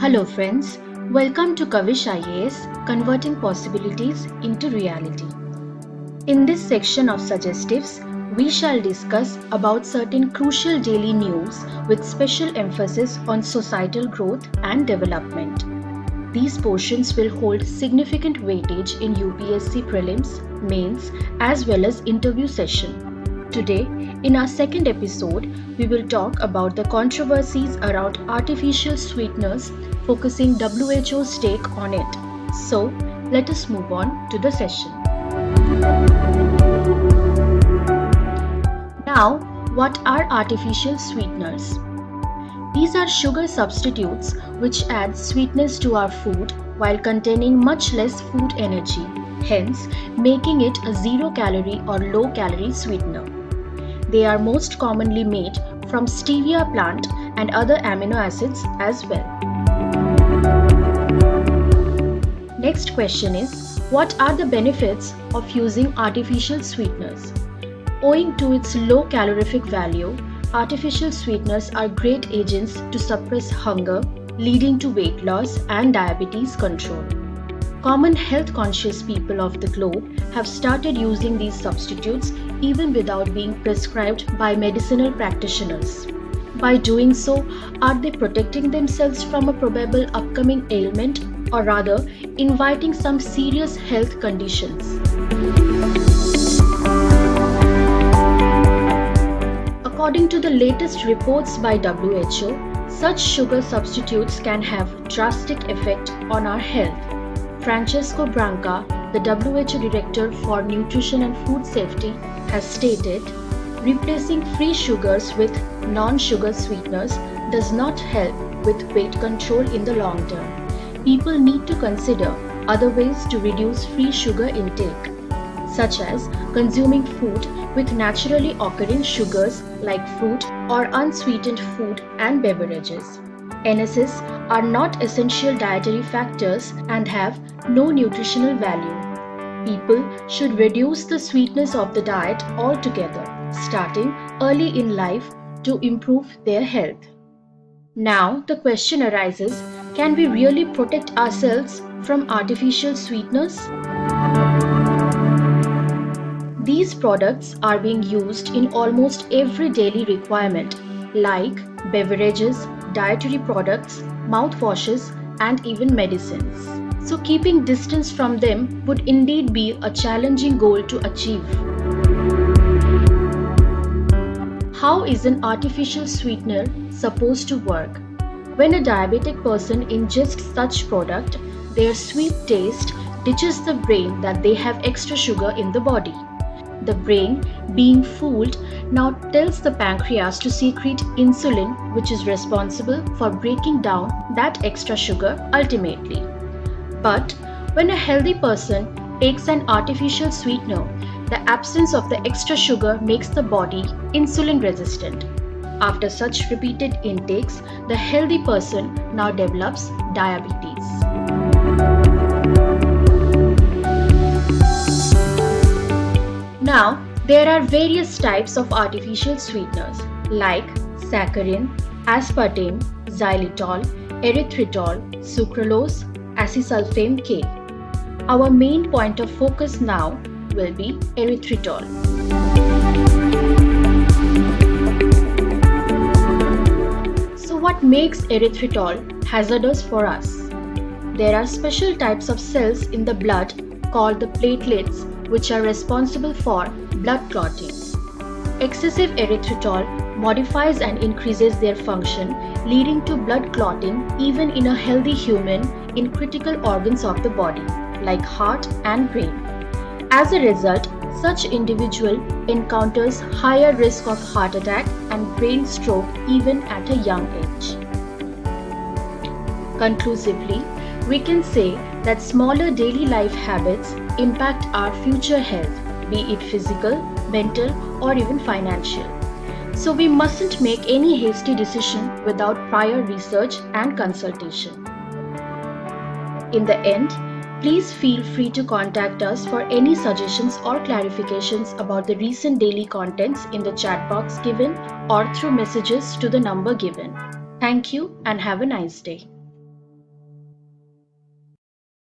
Hello friends, welcome to Kavish IAS, Converting Possibilities into Reality. In this section of Suggestives, we shall discuss about certain crucial daily news with special emphasis on societal growth and development. These portions will hold significant weightage in UPSC Prelims, Mains as well as interview session. Today, in our second episode, we will talk about the controversies around artificial sweeteners, focusing WHO's take on it. So, let us move on to the session. Now, what are artificial sweeteners? These are sugar substitutes which add sweetness to our food while containing much less food energy, hence making it a zero-calorie or low-calorie sweetener. They are most commonly made from stevia plant and other amino acids as well. Next question is, what are the benefits of using artificial sweeteners? Owing to its low calorific value, artificial sweeteners are great agents to suppress hunger, leading to weight loss and diabetes control. Common health-conscious people of the globe have started using these substitutes even without being prescribed by medicinal practitioners. By doing so, are they protecting themselves from a probable upcoming ailment or rather inviting some serious health conditions? According to the latest reports by WHO, such sugar substitutes can have drastic effect on our health. Francesco Branca, the WHO Director for Nutrition and Food Safety, has stated, replacing free sugars with non-sugar sweeteners does not help with weight control in the long term. People need to consider other ways to reduce free sugar intake, such as consuming food with naturally occurring sugars like fruit or unsweetened food and beverages. NSs are not essential dietary factors and have no nutritional value. People should reduce the sweetness of the diet altogether, starting early in life to improve their health. Now the question arises, can we really protect ourselves from artificial sweeteners? These products are being used in almost every daily requirement, like beverages, dietary products, mouthwashes, and even medicines. So keeping distance from them would indeed be a challenging goal to achieve. How is an artificial sweetener supposed to work? When a diabetic person ingests such product, their sweet taste teaches the brain that they have extra sugar in the body. The brain, being fooled, now tells the pancreas to secrete insulin, which is responsible for breaking down that extra sugar ultimately. But when a healthy person takes an artificial sweetener, the absence of the extra sugar makes the body insulin resistant. After such repeated intakes, the healthy person now develops diabetes. Now, there are various types of artificial sweeteners like saccharin, aspartame, xylitol, erythritol, sucralose, acesulfame K. Our main point of focus now will be erythritol. So what makes erythritol hazardous for us? There are special types of cells in the blood called the platelets which are responsible for blood clotting. Excessive erythritol modifies and increases their function, leading to blood clotting even in a healthy human in critical organs of the body, like heart and brain. As a result, such individual encounters higher risk of heart attack and brain stroke even at a young age. Conclusively, we can say that smaller daily life habits impact our future health, be it physical, mental, or even financial. So we mustn't make any hasty decision without prior research and consultation. In the end, please feel free to contact us for any suggestions or clarifications about the recent daily contents in the chat box given or through messages to the number given. Thank you and have a nice day.